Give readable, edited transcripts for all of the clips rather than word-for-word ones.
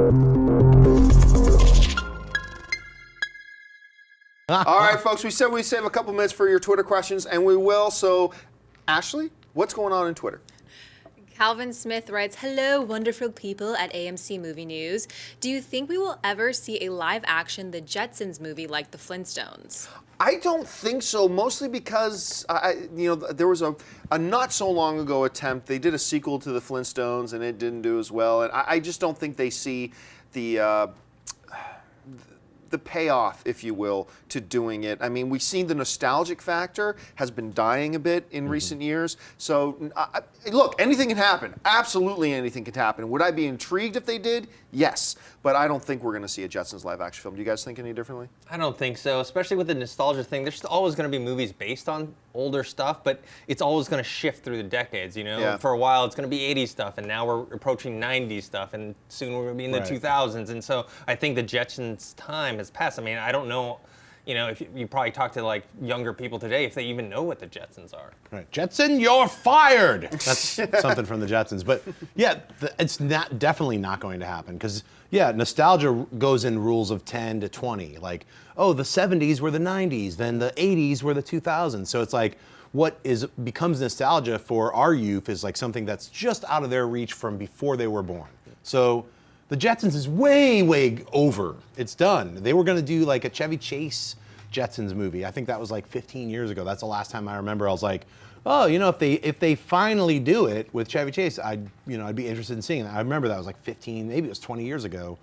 All right, folks, we said we'd save a couple minutes for your Twitter questions, and we will. So, Ashley, what's going on in Twitter? Calvin Smith writes, hello, wonderful people at AMC Movie News. Do you think we will ever see a live-action The Jetsons movie like The Flintstones? I don't think so, mostly because, there was a not so long ago attempt. They did a sequel to The Flintstones, and it didn't do as well. And I just don't think they see the payoff, if you will, to doing it. I mean, we've seen the nostalgic factor has been dying a bit in recent years. So, look, anything can happen. Absolutely anything can happen. Would I be intrigued if they did? Yes. But I don't think we're going to see a Jetsons live-action film. Do you guys think any differently? I don't think so, especially with the nostalgia thing. There's always going to be movies based on older stuff, but it's always going to shift through the decades, you know? Yeah. For a while, it's going to be 80s stuff, and now we're approaching 90s stuff, and soon we're going to be in the 2000s. And so I think the Jetsons' time has passed. I mean, I don't know, if you probably talk to, like, younger people today, if they even know what the Jetsons are. Right. Jetson, you're fired! That's something from the Jetsons. But, yeah, it's definitely not going to happen, because, yeah, nostalgia goes in rules of 10 to 20. Like, oh, the 70s were the 90s, then the 80s were the 2000s. So it's like, what becomes nostalgia for our youth is like something that's just out of their reach from before they were born. So the Jetsons is way, way over. It's done. They were going to do like a Chevy Chase Jetsons movie. I think that was like 15 years ago. That's the last time I remember. I was like, oh, if they finally do it with Chevy Chase, I'd be interested in seeing that. I remember that was like 15, maybe it was 20 years ago.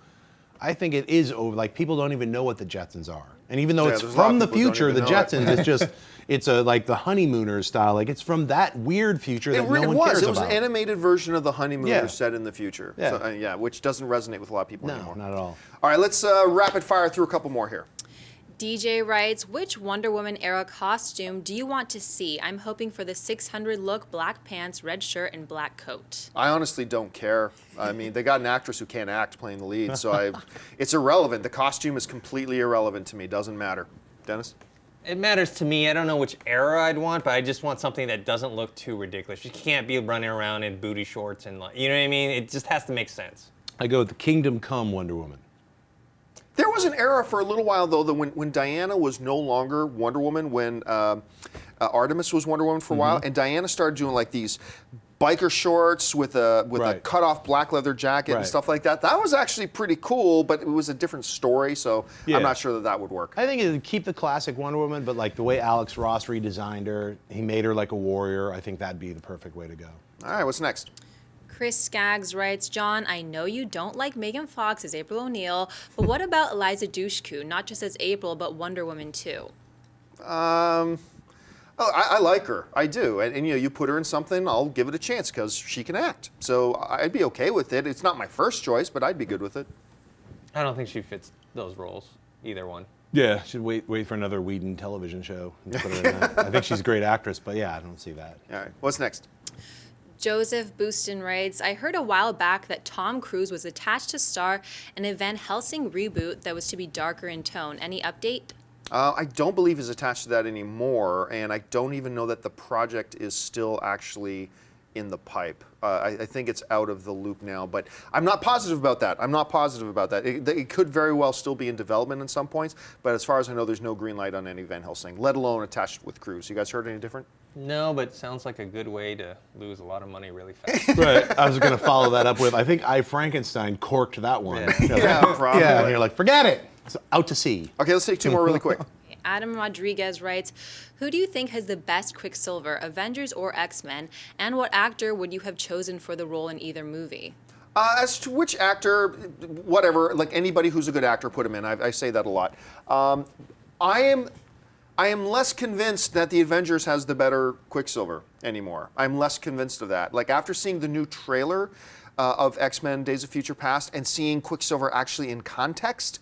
I think it is over. Like, people don't even know what the Jetsons are. And even though it's from the future, the Jetsons, it's like the Honeymooners style. Like, it's from that weird future that no one cares about. It was an animated version of the Honeymooners set in the future. Yeah. So, which doesn't resonate with a lot of people anymore. No, not at all. All right, let's rapid fire through a couple more here. DJ writes, which Wonder Woman era costume do you want to see? I'm hoping for the 600 look, black pants, red shirt, and black coat. I honestly don't care. I mean, they got an actress who can't act playing the lead, so it's irrelevant. The costume is completely irrelevant to me. Doesn't matter. Dennis? It matters to me. I don't know which era I'd want, but I just want something that doesn't look too ridiculous. You can't be running around in booty shorts and, you know what I mean? It just has to make sense. I go with the Kingdom Come Wonder Woman. There was an era for a little while, though, that when Diana was no longer Wonder Woman, when Artemis was Wonder Woman for a while, and Diana started doing like these biker shorts with a cut-off black leather jacket and stuff like that. That was actually pretty cool, but it was a different story, so I'm not sure that would work. I think it would keep the classic Wonder Woman, but like the way Alex Ross redesigned her, he made her like a warrior. I think that'd be the perfect way to go. All right, what's next? Chris Skaggs writes, John, I know you don't like Megan Fox as April O'Neil, but what about Eliza Dushku, not just as April, but Wonder Woman too? I like her. I do. And you put her in something, I'll give it a chance because she can act. So I'd be okay with it. It's not my first choice, but I'd be good with it. I don't think she fits those roles, either one. Yeah, should wait for another Whedon television show. And put her in that. I think she's a great actress, but yeah, I don't see that. All right, what's next? Joseph Booston writes, I heard a while back that Tom Cruise was attached to star in a Van Helsing reboot that was to be darker in tone. Any update? I don't believe he's attached to that anymore, and I don't even know that the project is still actually in the pipe. I think it's out of the loop now, but I'm not positive about that. It could very well still be in development at some points, but as far as I know, there's no green light on any Van Helsing, let alone attached with Cruise. You guys heard any different? No, but it sounds like a good way to lose a lot of money really fast. Right. I was going to follow that up with, I think I Frankenstein corked that one. Yeah, probably. Yeah, and you're like, forget it. It's out to sea. Okay, let's take two more really quick. Adam Rodriguez writes, who do you think has the best Quicksilver, Avengers or X-Men? And what actor would you have chosen for the role in either movie? As to which actor, whatever, like anybody who's a good actor, put him in. I say that a lot. I am less convinced that the Avengers has the better Quicksilver anymore. I'm less convinced of that. Like, after seeing the new trailer of X-Men Days of Future Past and seeing Quicksilver actually in context,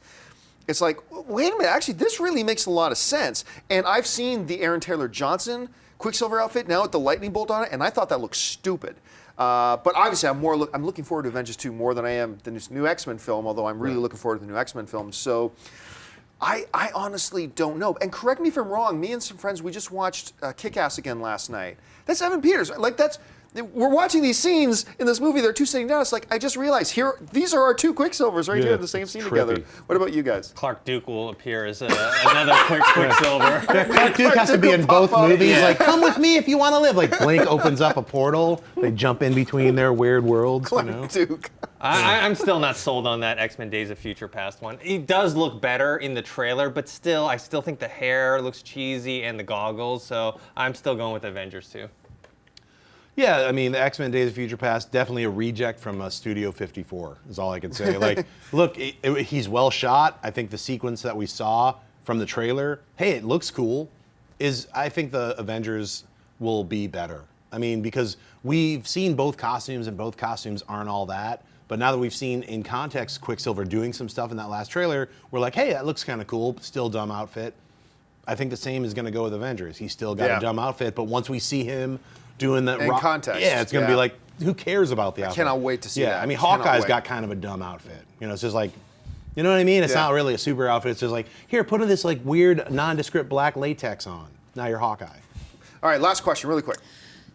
it's like, wait a minute, actually, this really makes a lot of sense. And I've seen the Aaron Taylor Johnson Quicksilver outfit now with the lightning bolt on it, and I thought that looked stupid. But obviously, I'm looking forward to Avengers 2 more than I am the new X-Men film, although I'm really looking forward to the new X-Men film. So I honestly don't know. And correct me if I'm wrong, me and some friends, we just watched Kick-Ass again last night. That's Evan Peters. Like, we're watching these scenes in this movie. They're two sitting down. It's like I just realized here, these are our two Quicksilvers right here in the same scene together. What about you guys? Clark Duke will appear as another Quicksilver. Clark Duke has to be in both movies. Like, come with me if you want to live. Like, Blink opens up a portal. They jump in between their weird worlds. Clark Duke. I'm still not sold on that X-Men Days of Future Past one. It does look better in the trailer, but still, I still think the hair looks cheesy and the goggles, so I'm still going with Avengers 2. Yeah, I mean, the X-Men Days of Future Past, definitely a reject from Studio 54, is all I can say. Like, look, he's well shot. I think the sequence that we saw from the trailer, hey, it looks cool, I think the Avengers will be better. I mean, because we've seen both costumes, and both costumes aren't all that. But now that we've seen, in context, Quicksilver doing some stuff in that last trailer, we're like, hey, that looks kind of cool, still dumb outfit. I think the same is going to go with Avengers. He's still got a dumb outfit, but once we see him doing that, in context, it's going to be like, who cares about the outfit? I cannot wait to see that. I mean, Hawkeye's got kind of a dumb outfit. You know, it's just like, you know what I mean? It's not really a super outfit. It's just like, here, put this like weird nondescript black latex on. Now you're Hawkeye. All right, last question, really quick.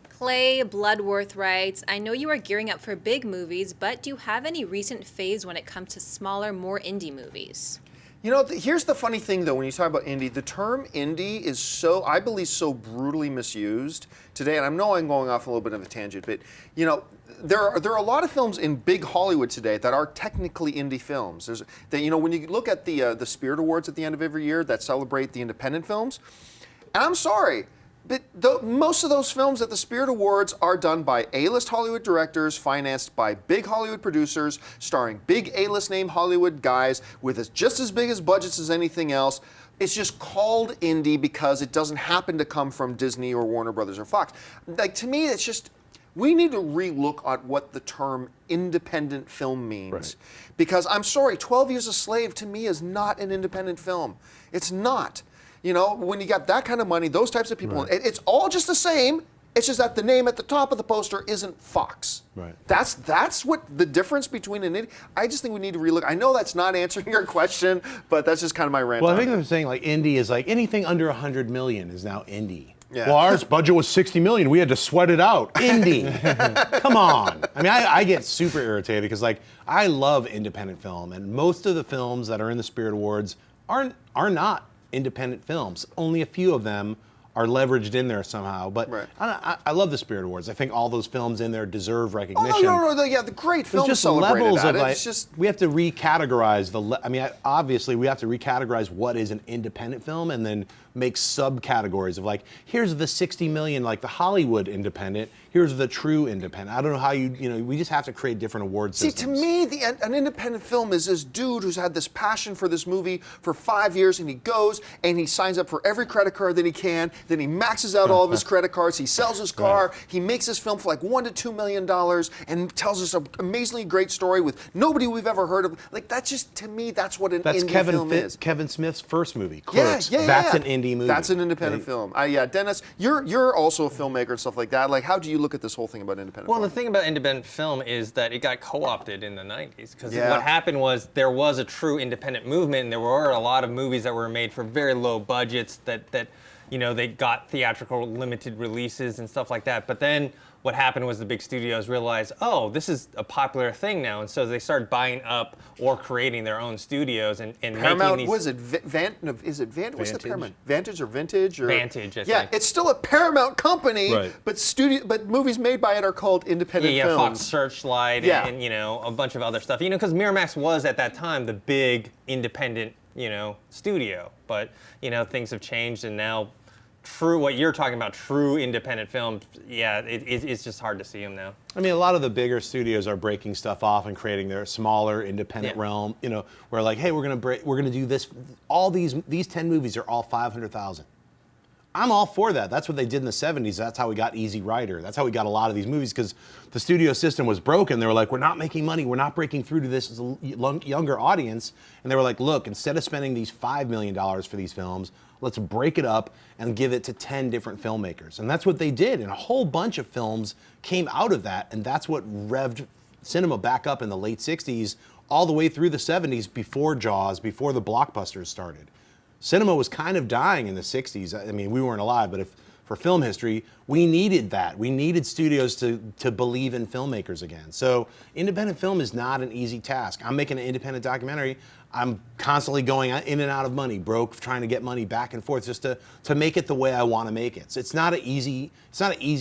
Clay Bloodworth writes, I know you are gearing up for big movies, but do you have any recent faves when it comes to smaller, more indie movies? You know, here's the funny thing, though, when you talk about indie, the term indie is so, I believe, so brutally misused today. And I know I'm going off a little bit of a tangent, but, you know, there are a lot of films in big Hollywood today that are technically indie films. You know, when you look at the Spirit Awards at the end of every year that celebrate the independent films, and I'm sorry, but most of those films at the Spirit Awards are done by A-list Hollywood directors, financed by big Hollywood producers, starring big A-list name Hollywood guys with just as big as budgets as anything else. It's just called indie because it doesn't happen to come from Disney or Warner Brothers or Fox. Like, to me, it's just, we need to relook at what the term independent film means. Right. Because I'm sorry, 12 Years a Slave to me is not an independent film. It's not. You know, when you got that kind of money, those types of people, it's all just the same. It's just that the name at the top of the poster isn't Fox. Right. That's what the difference between an indie. I just think we need to relook. I know that's not answering your question, but that's just kind of my rant. Well, I think I'm saying like indie is like anything under 100 million is now indie. Yeah. Well, ours budget was 60 million. We had to sweat it out. Indie. Come on. I mean, I get super irritated because like I love independent film, and most of the films that are in the Spirit Awards are not independent films. Only a few of them are leveraged in there somehow. But I love the Spirit Awards. I think all those films in there deserve recognition. Oh, no, yeah, the great films just celebrated levels at of it. like, It's just, we have to recategorize obviously we have to recategorize what is an independent film and then make subcategories of like, here's the 60 million, like the Hollywood independent, here's the true independent. I don't know how we just have to create different award systems. See, to me, an independent film is this dude who's had this passion for this movie for 5 years, and he goes and he signs up for every credit card that he can, then he maxes out all of his credit cards, he sells his car, he makes this film for like $1 to $2 million and tells us an amazingly great story with nobody we've ever heard of. Like, that's just, to me, that's what an indie film is. Kevin Smith's first movie, Clerks. Yeah. That's an indie movie. That's an independent film. Dennis, you're also a filmmaker and stuff like that. Like, how do you look at this whole thing about independent film? Well, the thing about independent film is that it got co-opted in the 90s. Because what happened was there was a true independent movement, and there were a lot of movies that were made for very low budgets that they got theatrical limited releases and stuff like that. But then what happened was the big studios realized, oh, this is a popular thing now, and so they started buying up or creating their own studios and Paramount, making these. Was it what's the Paramount? Vantage or Vintage? Or, Vantage, I think. Yeah, it's still a Paramount company, but movies made by it are called independent films. Fox Searchlight and a bunch of other stuff. Because Miramax was at that time the big independent studio, but things have changed, and now what you're talking about, true independent films, it's just hard to see them now. I mean, a lot of the bigger studios are breaking stuff off and creating their smaller independent realm. Where like, hey, we're gonna do this. All these 10 movies are all 500,000. I'm all for that. That's what they did in the 70s. That's how we got Easy Rider. That's how we got a lot of these movies, because the studio system was broken. They were like, we're not making money. We're not breaking through to this younger audience. And they were like, look, instead of spending these $5 million for these films, let's break it up and give it to 10 different filmmakers. And that's what they did. And a whole bunch of films came out of that. And that's what revved cinema back up in the late 60s, all the way through the 70s, before Jaws, before the blockbusters started. Cinema was kind of dying in the 60s. I mean, we weren't alive, but if for film history, we needed that. We needed studios to believe in filmmakers again. So independent film is not an easy task. I'm making an independent documentary. I'm constantly going in and out of money, broke, trying to get money back and forth just to make it the way I want to make it. So it's not an easy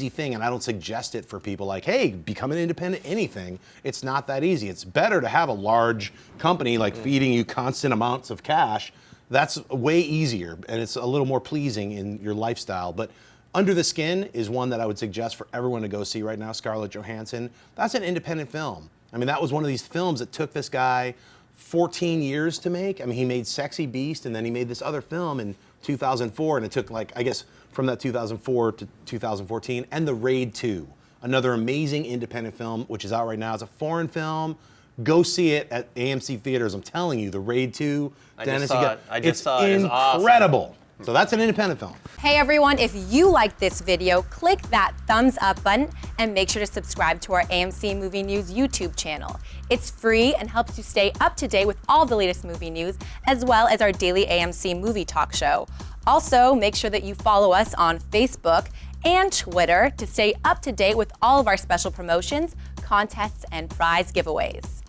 thing, and I don't suggest it for people like, hey, become an independent anything. It's not that easy. It's better to have a large company like feeding you constant amounts of cash. That's way easier, and it's a little more pleasing in your lifestyle. But Under the Skin is one that I would suggest for everyone to go see right now, Scarlett Johansson. That's an independent film. I mean, that was one of these films that took this guy 14 years to make. I mean, he made Sexy Beast, and then he made this other film in 2004, and it took, like, I guess, from that 2004 to 2014, and The Raid 2, another amazing independent film, which is out right now. It's a foreign film. Go see it at AMC theaters. I'm telling you, The Raid 2, Dennis, I just saw it. It's It's awesome. incredible. So that's an independent film. Hey everyone, if you like this video, click that thumbs up button and make sure to subscribe to our AMC Movie News YouTube channel. It's free and helps you stay up to date with all the latest movie news, as well as our daily AMC movie talk show. Also, make sure that you follow us on Facebook and Twitter to stay up to date with all of our special promotions, contests, and prize giveaways.